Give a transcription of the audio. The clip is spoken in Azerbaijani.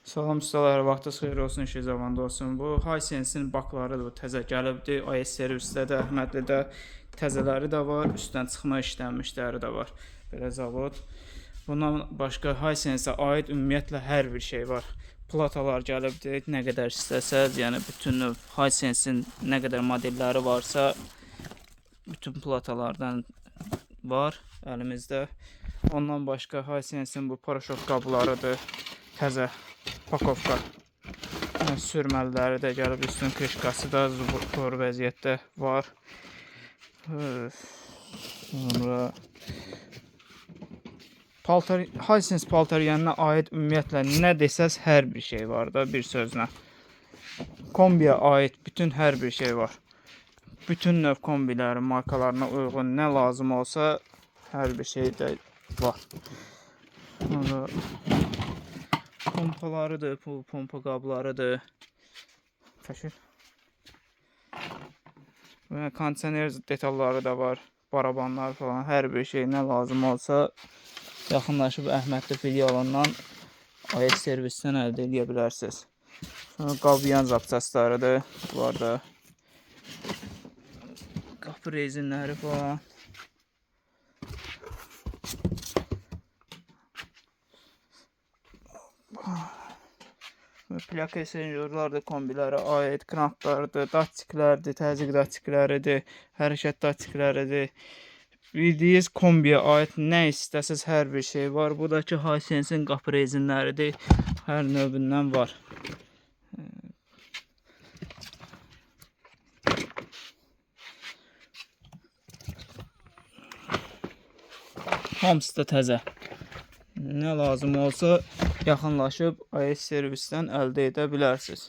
Salam ustalar, vaxtınız xeyir olsun, işi zavanda olsun. Bu Hisense'in baklarıdır, bu təzə gəlibdir. IS servisdə də, Əhmədlidə təzələri də var, üstdən çıxma işlənmişləri də var. Belə zavod. Bundan başqa Hisense'ə aid ümumiyyətlə hər bir şey var. Platalar gəlibdir, nə qədər istəsəz, yəni bütün növ Hisense'in nə qədər modelləri varsa, bütün platalardan var əlimizdə. Ondan başqa Hisense'in bu paraşok qablarıdır, təzə pakovka sürməliləri də gəlib, üstün krişkası da zor vəziyyətdə var. Sonra Hisense paltaryanına aid ümumiyyətlə nə desəz hər bir şey var da, bir sözlə. Kombiyə aid bütün hər bir şey var. Bütün növ kombilərin markalarına uyğun nə lazım olsa hər bir şey də var. Sonra pompalarıdır, pompa qablarıdır. Təşkil. Və kondisioner detalları da var. Barabanlar falan, hər bir şey nə lazım olsa yaxınlaşıb Əhmədli filialından AES servisdən əldə edə bilərsiniz. Sonra qab-yan zapçaslarıdır. Bunlar da qapı rezinləri falan. Plaka sensorlar da kombilərə aid, kranklardır, datçiklərdir, təzyiq datçikləridir, hərəkət datçikləridir. Bildiğiniz kombiyə aid nə istəsiz hər bir şey var. Bu da ki Hisense'in qapı rezinləridir. Hər növündən var. Hamısı da təzə. Nə lazım olsa yaxınlaşıb AES servisdən əldə edə bilərsiniz.